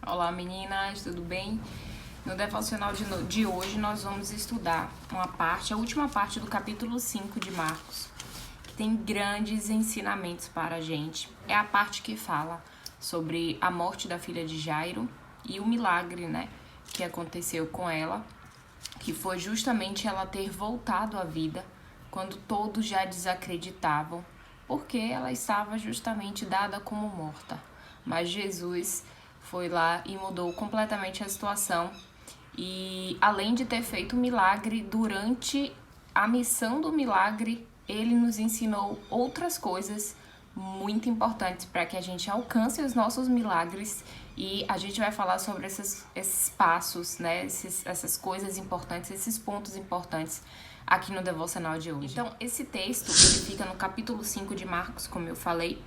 Olá meninas, tudo bem? No devocional de hoje nós vamos estudar a última parte do capítulo 5 de Marcos, que tem grandes ensinamentos para a gente. É a parte que fala sobre a morte da filha de Jairo e o milagre, que aconteceu com ela, que foi justamente ela ter voltado à vida quando todos já desacreditavam, porque ela estava justamente dada como morta. Mas Jesus foi lá e mudou completamente a situação. E além de ter feito o milagre, durante a missão do milagre, ele nos ensinou outras coisas muito importantes para que a gente alcance os nossos milagres. E a gente vai falar sobre esses passos, essas coisas importantes, esses pontos importantes aqui no devocional de hoje. Então, esse texto ele fica no capítulo 5 de Marcos, como eu falei.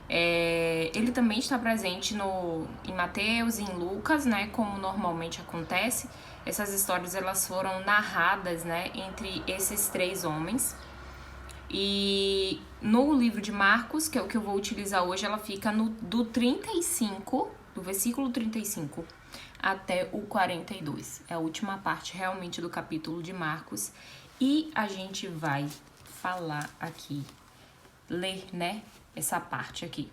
Ele também está presente em Mateus e em Lucas, como normalmente acontece. Essas histórias elas foram narradas, entre esses três homens. E no livro de Marcos, que é o que eu vou utilizar hoje, ela fica do versículo 35 até o 42. É a última parte realmente do capítulo de Marcos. E a gente vai falar aqui, ler, essa parte aqui,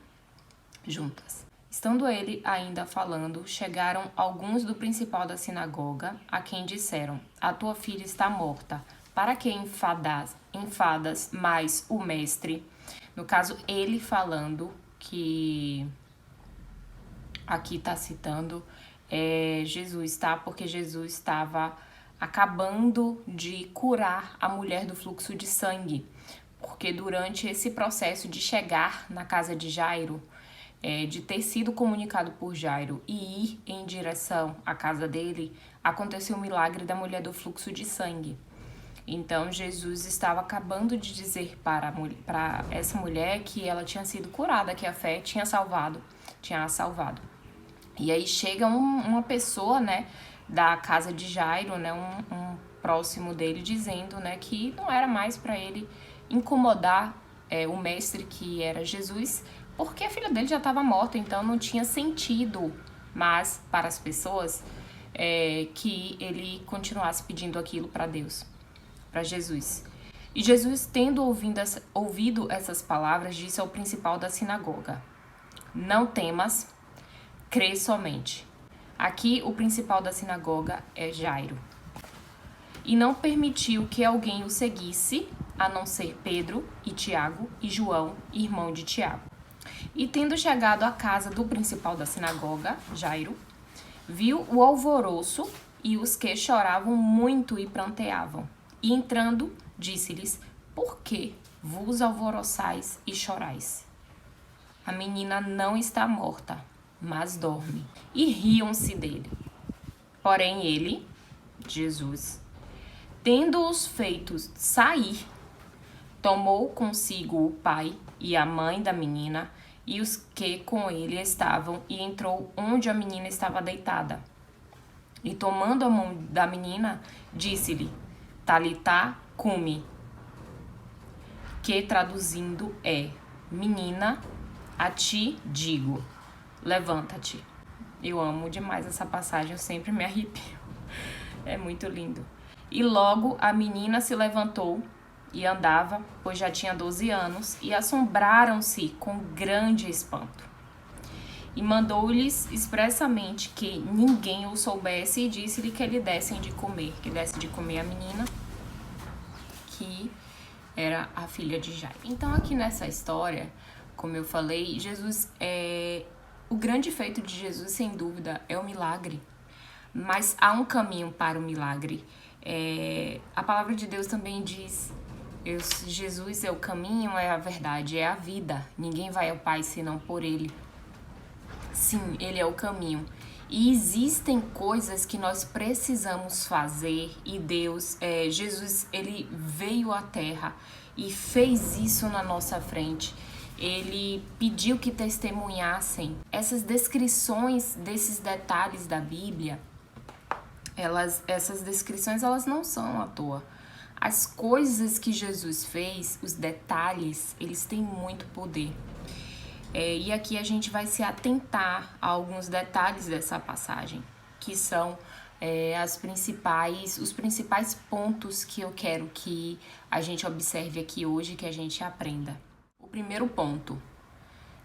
juntas. Estando ele ainda falando, chegaram alguns do principal da sinagoga, a quem disseram: a tua filha está morta, para que enfadas mais o mestre? No caso, ele falando, que aqui está citando Jesus, tá? Porque Jesus estava acabando de curar a mulher do fluxo de sangue. Porque durante esse processo de chegar na casa de Jairo, de ter sido comunicado por Jairo e ir em direção à casa dele, aconteceu o milagre da mulher do fluxo de sangue. Então, Jesus estava acabando de dizer para essa mulher que ela tinha sido curada, que a fé tinha a salvado. E aí chega uma pessoa, da casa de Jairo, um próximo dele, dizendo, que não era mais para ele incomodar o mestre, que era Jesus, porque a filha dele já estava morta, então não tinha sentido mais para as pessoas que ele continuasse pedindo aquilo para Deus, para Jesus. E Jesus, tendo ouvido essas palavras, disse ao principal da sinagoga: não temas, crê somente. Aqui o principal da sinagoga é Jairo. E não permitiu que alguém o seguisse, a não ser Pedro e Tiago e João, irmão de Tiago. E tendo chegado à casa do principal da sinagoga, Jairo, viu o alvoroço e os que choravam muito e pranteavam. E entrando, disse-lhes: por que vos alvoroçais e chorais? A menina não está morta, mas dorme. E riam-se dele. Porém ele, Jesus, tendo-os feitos sair, tomou consigo o pai e a mãe da menina e os que com ele estavam, e entrou onde a menina estava deitada. E tomando a mão da menina, disse-lhe: Talitá cumi, que traduzindo é: menina, a ti digo, levanta-te. Eu amo demais essa passagem, eu sempre me arrepio. É muito lindo. E logo a menina se levantou e andava, pois já tinha 12 anos, e assombraram-se com grande espanto. E mandou-lhes expressamente que ninguém o soubesse, e disse-lhe que lhe dessem de comer, a menina, que era a filha de Jairo. Então aqui nessa história, como eu falei, o grande feito de Jesus, sem dúvida, é o milagre. Mas há um caminho para o milagre. A palavra de Deus também diz: Jesus é o caminho, é a verdade, é a vida. Ninguém vai ao Pai senão por Ele. Sim, Ele é o caminho. E existem coisas que nós precisamos fazer, e Jesus, Ele veio à Terra e fez isso na nossa frente. Ele pediu que testemunhassem. Essas descrições desses detalhes da Bíblia, essas descrições elas não são à toa. As coisas que Jesus fez, os detalhes, eles têm muito poder. E aqui a gente vai se atentar a alguns detalhes dessa passagem, que são os principais pontos que eu quero que a gente observe aqui hoje, que a gente aprenda. O primeiro ponto: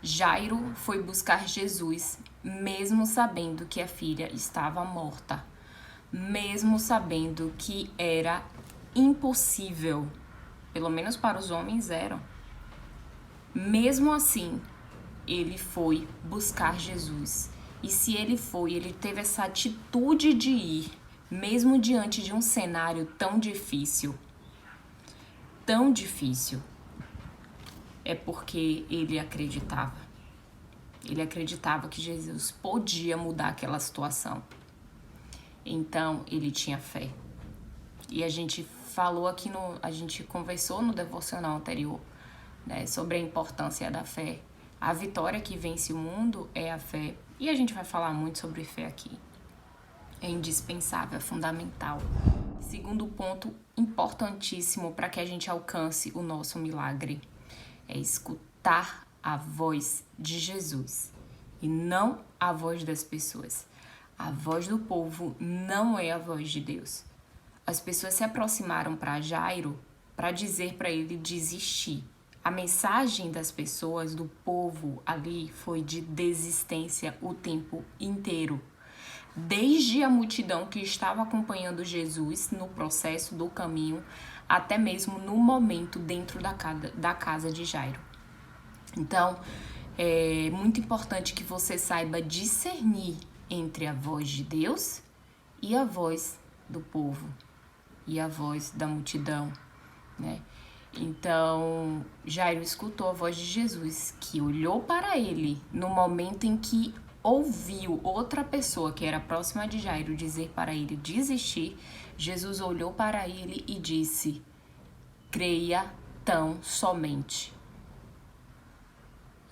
Jairo foi buscar Jesus, mesmo sabendo que a filha estava morta, mesmo sabendo que era impossível, pelo menos para os homens eram. Mesmo assim, ele foi buscar Jesus. E se ele teve essa atitude de ir, mesmo diante de um cenário tão difícil, é porque ele acreditava. Ele acreditava que Jesus podia mudar aquela situação. Então, ele tinha fé. E a gente a gente conversou no devocional anterior, né, sobre a importância da fé. A vitória que vence o mundo é a fé. E a gente vai falar muito sobre fé aqui. É indispensável, é fundamental. Segundo ponto importantíssimo para que a gente alcance o nosso milagre é escutar a voz de Jesus e não a voz das pessoas. A voz do povo não é a voz de Deus. As pessoas se aproximaram para Jairo para dizer para ele desistir. A mensagem das pessoas, do povo ali, foi de desistência o tempo inteiro. Desde a multidão que estava acompanhando Jesus no processo do caminho, até mesmo no momento dentro da casa de Jairo. Então, é muito importante que você saiba discernir entre a voz de Deus e a voz do povo, e a voz da multidão, né? Então, Jairo escutou a voz de Jesus, que olhou para ele no momento em que ouviu outra pessoa que era próxima de Jairo dizer para ele desistir. Jesus olhou para ele e disse: creia tão somente.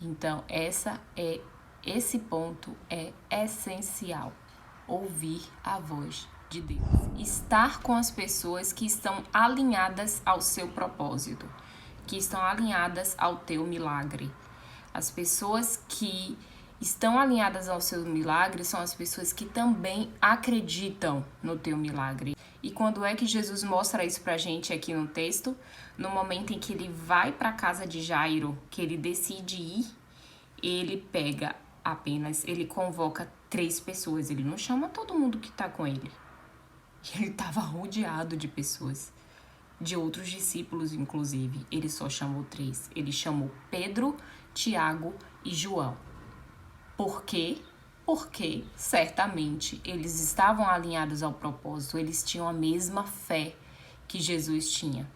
Então, esse ponto é essencial, ouvir a voz de Deus. Estar com as pessoas que estão alinhadas ao seu propósito, que estão alinhadas ao teu milagre. As pessoas que estão alinhadas ao seu milagre são as pessoas que também acreditam no teu milagre. E quando é que Jesus mostra isso pra gente aqui no texto? No momento em que ele vai para a casa de Jairo, que ele decide ir, ele convoca 3 pessoas, ele não chama todo mundo que tá com ele. Ele estava rodeado de pessoas, de outros discípulos, inclusive. Ele só chamou 3. Ele chamou Pedro, Tiago e João. Por quê? Porque, certamente, eles estavam alinhados ao propósito. Eles tinham a mesma fé que Jesus tinha.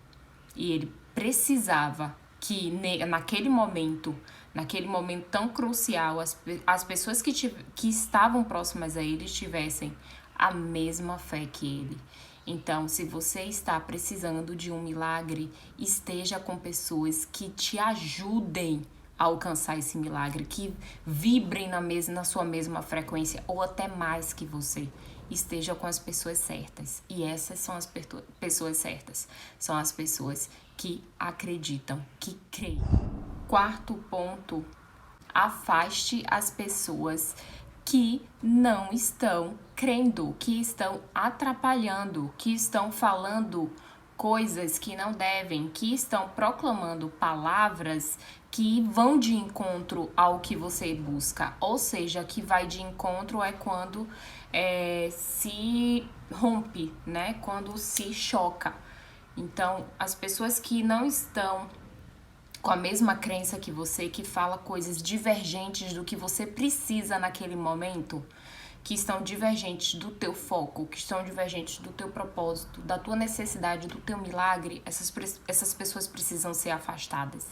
E ele precisava que, naquele momento tão crucial, as pessoas que estavam próximas a ele tivessem a mesma fé que ele. Então, se você está precisando de um milagre, esteja com pessoas que te ajudem a alcançar esse milagre, que vibrem na sua mesma frequência ou até mais que você. Esteja com as pessoas certas. E essas são as pessoas certas. São as pessoas que acreditam, que creem. Quarto ponto: afaste as pessoas que não estão crendo, que estão atrapalhando, que estão falando coisas que não devem, que estão proclamando palavras que vão de encontro ao que você busca. Ou seja, que vai de encontro é quando se rompe, né? Quando se choca. Então, as pessoas que não estão com a mesma crença que você, que fala coisas divergentes do que você precisa naquele momento, que estão divergentes do teu foco, que estão divergentes do teu propósito, da tua necessidade, do teu milagre, essas pessoas precisam ser afastadas.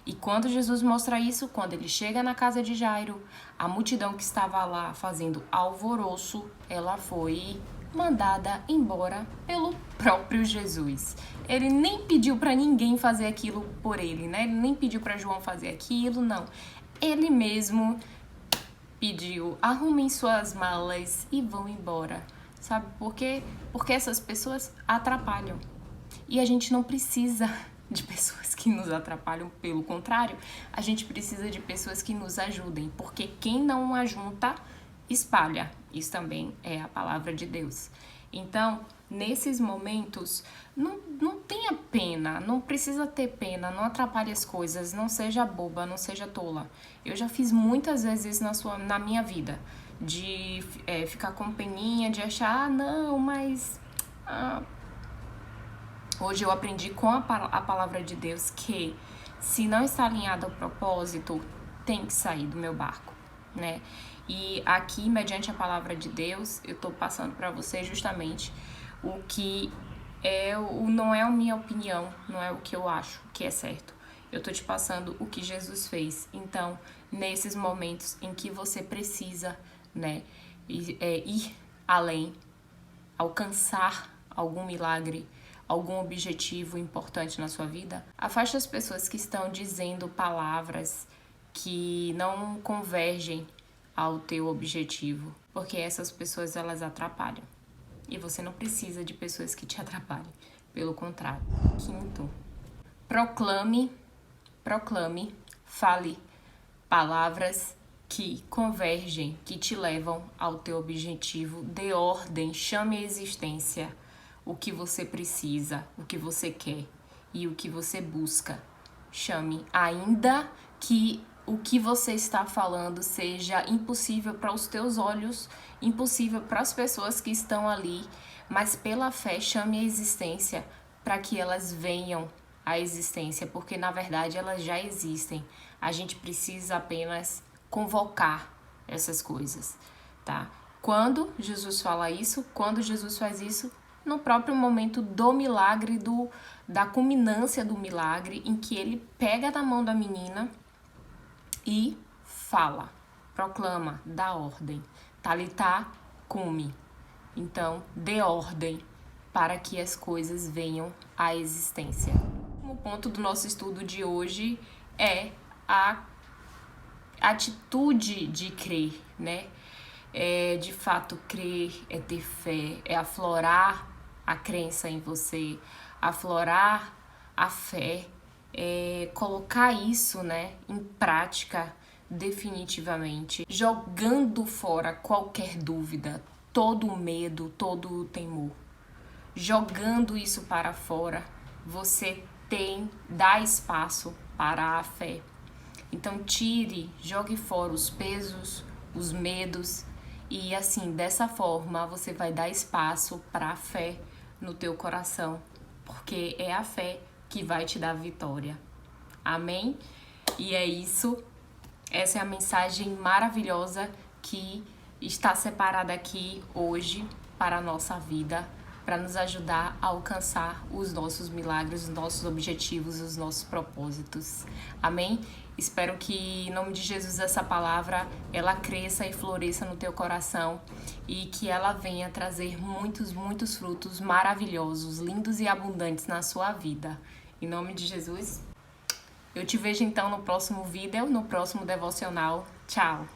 E quando Jesus mostra isso, quando ele chega na casa de Jairo, a multidão que estava lá fazendo alvoroço, ela foi mandada embora pelo próprio Jesus. Ele nem pediu para ninguém fazer aquilo por ele, né? Ele nem pediu para João fazer aquilo, não. Ele mesmo pediu: arrumem suas malas e vão embora. Sabe por quê? Porque essas pessoas atrapalham. E a gente não precisa de pessoas que que nos atrapalham, pelo contrário, a gente precisa de pessoas que nos ajudem, porque quem não ajunta, espalha. Isso também é a palavra de Deus. Então, nesses momentos, não tenha pena, não precisa ter pena, não atrapalhe as coisas, não seja boba, não seja tola. Eu já fiz muitas vezes isso na minha vida, de ficar com peninha, de achar, não, mas... Hoje eu aprendi com a palavra de Deus que se não está alinhado ao propósito, tem que sair do meu barco, né? E aqui, mediante a palavra de Deus, eu tô passando para você justamente o que não é a minha opinião, não é o que eu acho que é certo. Eu tô te passando o que Jesus fez. Então, nesses momentos em que você precisa, né, ir além, alcançar algum milagre, algum objetivo importante na sua vida, afaste as pessoas que estão dizendo palavras que não convergem ao teu objetivo, porque essas pessoas, elas atrapalham. E você não precisa de pessoas que te atrapalhem, pelo contrário. Quinto, proclame, fale palavras que convergem, que te levam ao teu objetivo, dê ordem, chame à existência o que você precisa, o que você quer e o que você busca. Chame, ainda que o que você está falando seja impossível para os teus olhos, impossível para as pessoas que estão ali, mas pela fé chame a existência para que elas venham à existência, porque na verdade elas já existem. A gente precisa apenas convocar essas coisas, tá? Quando Jesus fala isso, quando Jesus faz isso, no próprio momento do milagre, da culminância do milagre, em que ele pega na mão da menina e fala, proclama, dá ordem. Talitá cumi. Então, dê ordem para que as coisas venham à existência. O ponto do nosso estudo de hoje é a atitude de crer, né? É de fato crer, é ter fé, é aflorar a crença em você, aflorar a fé, colocar isso, né, em prática definitivamente, jogando fora qualquer dúvida, todo o medo, todo o temor. Jogando isso para fora, você dá espaço para a fé. Então jogue fora os pesos, os medos e assim, dessa forma, você vai dar espaço para a fé no teu coração, porque é a fé que vai te dar vitória. Amém? E é isso. Essa é a mensagem maravilhosa que está separada aqui hoje para a nossa vida, para nos ajudar a alcançar os nossos milagres, os nossos objetivos, os nossos propósitos. Amém? Espero que, em nome de Jesus, essa palavra, ela cresça e floresça no teu coração e que ela venha trazer muitos, muitos frutos maravilhosos, lindos e abundantes na sua vida. Em nome de Jesus, eu te vejo então no próximo vídeo, no próximo devocional. Tchau!